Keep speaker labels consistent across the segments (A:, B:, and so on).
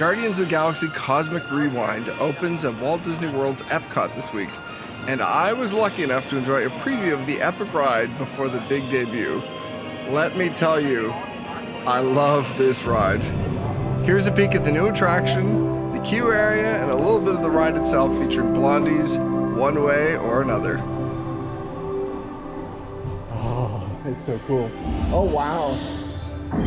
A: Guardians of the Galaxy Cosmic Rewind opens at Walt Disney World's EPCOT this week, and I was lucky enough to enjoy a preview of the epic ride before the big debut. Let me tell you, I love this ride. Here's a peek at the new attraction, the queue area, and a little bit of the ride itself featuring Blondie's One Way or Another.
B: Oh, it's so cool. Oh, wow.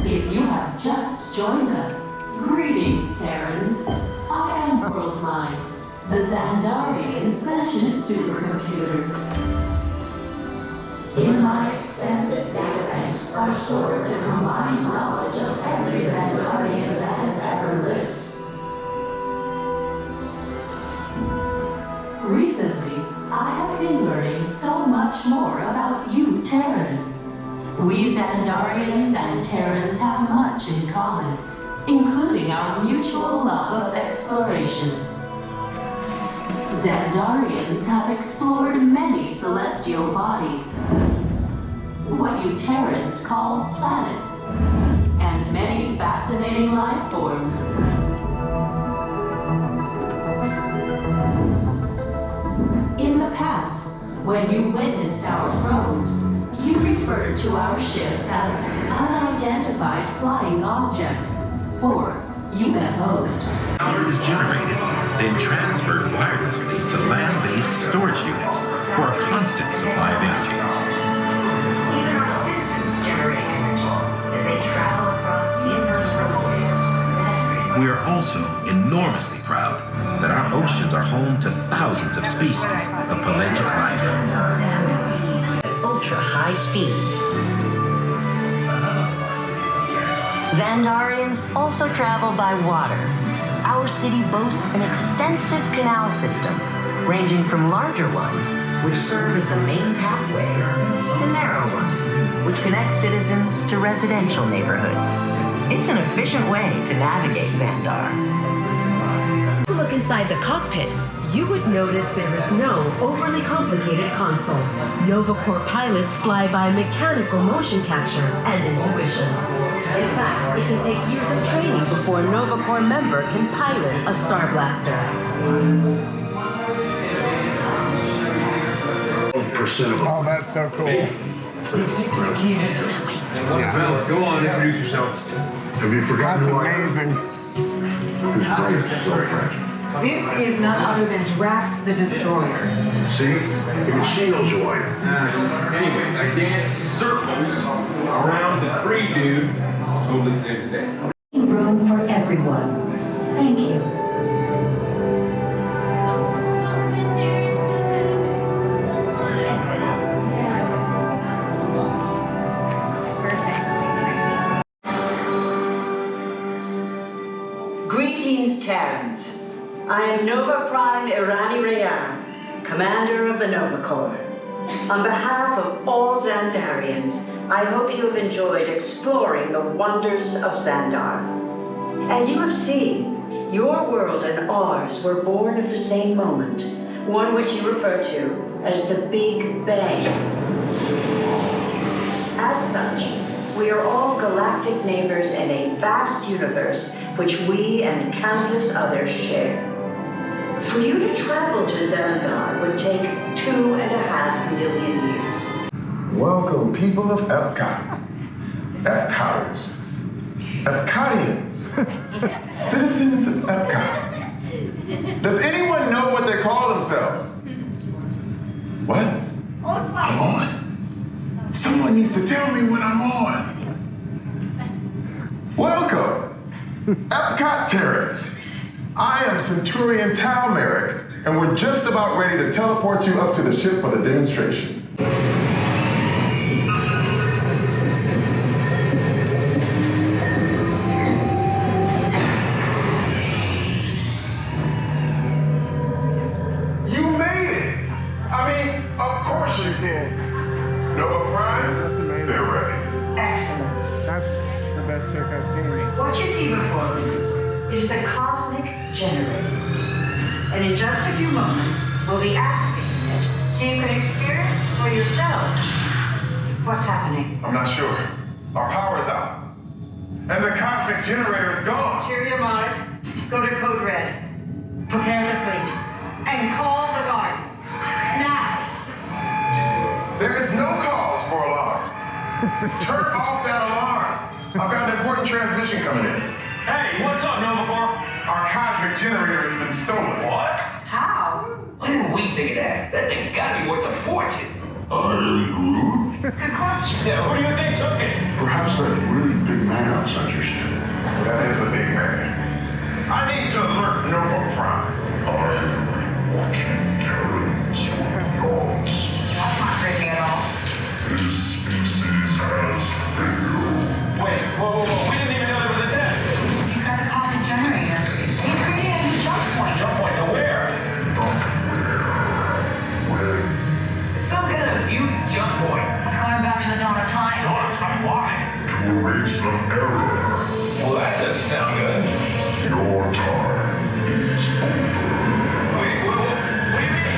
C: If you have just joined us, greetings, Terrans. I am WorldMind, the Xandarian sentient supercomputer. In my extensive database are stored the combined knowledge of every Xandarian that has ever lived. Recently, I have been learning so much more about you Terrans. We Xandarians and Terrans have much in common, including our mutual love of exploration. Xandarians have explored many celestial bodies, what you Terrans call planets, and many fascinating life forms. In the past, when you witnessed our probes, you referred to our ships as unidentified flying objects, or UFOs.
D: Power is generated, then transferred wirelessly to land-based storage units for a constant supply of energy.
E: Even our citizens generate energy as they travel across innumerable distances.
D: We are also enormously proud that our oceans are home to thousands of species of pelagic life.
E: Ultra-high speeds. Xandarians also travel by water. Our city boasts an extensive canal system, ranging from larger ones, which serve as the main pathways, to narrow ones, which connect citizens to residential neighborhoods. It's an efficient way to navigate Xandar.
F: To look inside the cockpit, you would notice there is no overly complicated console. NovaCore pilots fly by mechanical motion capture and intuition. In fact, it can take years of training before a NovaCore member can pilot a Star Blaster.
B: Oh, that's so cool.
G: Yeah. Go on, introduce yourself.
H: Have you forgotten
B: That's
H: who I am?
B: amazing.
H: This place is so fragile.
I: This is none other than Drax the Destroyer.
H: See? Even she knows who I am.
G: Anyways, I danced circles around the tree dude. Totally saved the day.
C: Room for everyone. Thank you.
E: Greetings, Terrans. I am Nova Prime Irani Rayan, commander of the Nova Corps. On behalf of all Xandarians, I hope you have enjoyed exploring the wonders of Xandar. As you have seen, your world and ours were born of the same moment, one which you refer to as the Big Bang. As such, we are all galactic neighbors in a vast universe which we and countless others share. For you to travel to Xandar would take 2.5 million years.
J: Welcome, people of EPCOT, EPCOTers, EPCOTians, citizens of EPCOT. Does anyone know what they call themselves? What? I'm on. Someone needs to tell me when I'm on. Welcome, EPCOT Terrans. I am Centurion Tal Merrick, and we're just about ready to teleport you up to the ship for the demonstration. You made it! I mean, of course you did. Nova Prime,
B: That's amazing.
J: they're ready.
E: Excellent.
B: That's the best trick I've seen.
E: What you see before you is the cosmic generator. And in just a few moments, we'll be activating it so you can experience for yourself what's happening.
J: I'm not sure. Our power's out. And the cosmic generator is gone.
E: Interior Mark, Go to Code Red. Prepare the fleet. And call the guards. Now.
J: There is no cause for alarm. Turn off that alarm. I've got an important transmission coming in.
G: Hey, what's up, Nova Corps?
J: Our cosmic generator has been stolen.
G: What?
E: How?
K: What did we think of that? That thing's gotta be worth a fortune.
H: I am Groot.
E: Good question.
G: Yeah, who do you think took it?
H: Perhaps that really big man outside your ship.
J: That is a big man. I need to alert Nova Prime.
H: I have been watching Terrans for dogs.
I: That's not creepy at all.
H: His species has failed.
G: Wait, whoa. We didn't even know there was a test.
I: He's got a cosmic generator. He's creating a new jump point.
G: Jump point to where?
H: Not where. When.
K: It's some kind of mutant jump point.
I: It's going back to the dawn of time.
G: Dawn of time, why?
H: To erase an error.
G: Well, that doesn't sound good.
H: Your time is over.
G: Wait, what do you mean?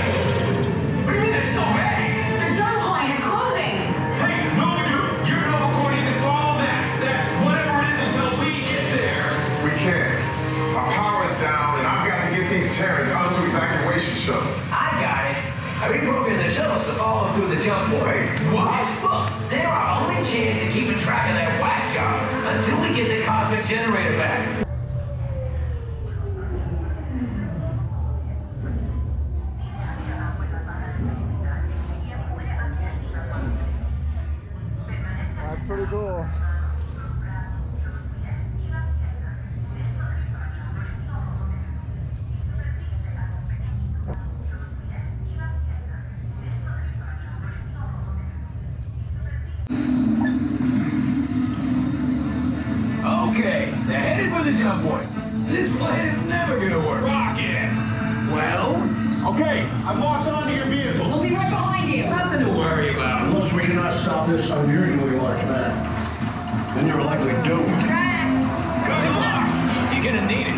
G: What do you mean it's so vague?
I: The jump point is closing.
G: Hey, no, you're Nova Corps, you can follow that whatever it is until we get there.
J: We can't. Our power is down, and I've got to get these Terrans onto evacuation shuttles.
K: I got it. I reprogrammed the shuttles to follow them through the jump point.
J: Wait, what?
K: Look, they're our only chance of keeping track of that whack job until we get the cosmic generator back.
A: That's pretty cool.
K: Okay, they're headed for the jump point. This plan is never gonna work.
G: Rocket!
K: Well,
G: Okay, I've locked onto your vehicle.
I: We'll be right behind you.
K: nothing to worry about.
H: Unless we cannot stop this unusually large man, then you're likely doomed.
I: Drax!
K: Good luck. You're gonna need it.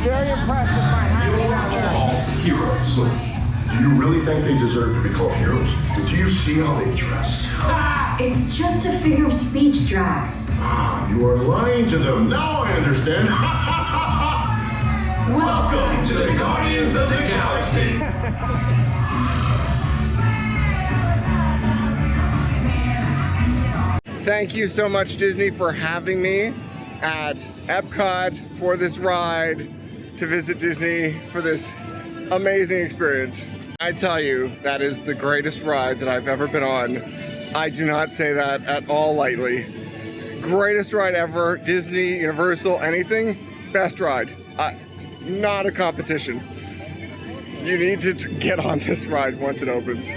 A: Very impressed with my
H: Heroes. Look, do you really think they deserve to be called heroes? Do you see how they dress?
C: It's just a figure of speech, Drax.
H: You are lying to them. Now I understand.
K: Welcome to the Guardians of the Galaxy.
A: Thank you so much, Disney, for having me at EPCOT for this ride to visit Disney for this amazing experience. I tell you, that is the greatest ride that I've ever been on. I do not say that at all lightly. Greatest ride ever, Disney, Universal, anything, best ride. Not a competition. You need to get on this ride once it opens.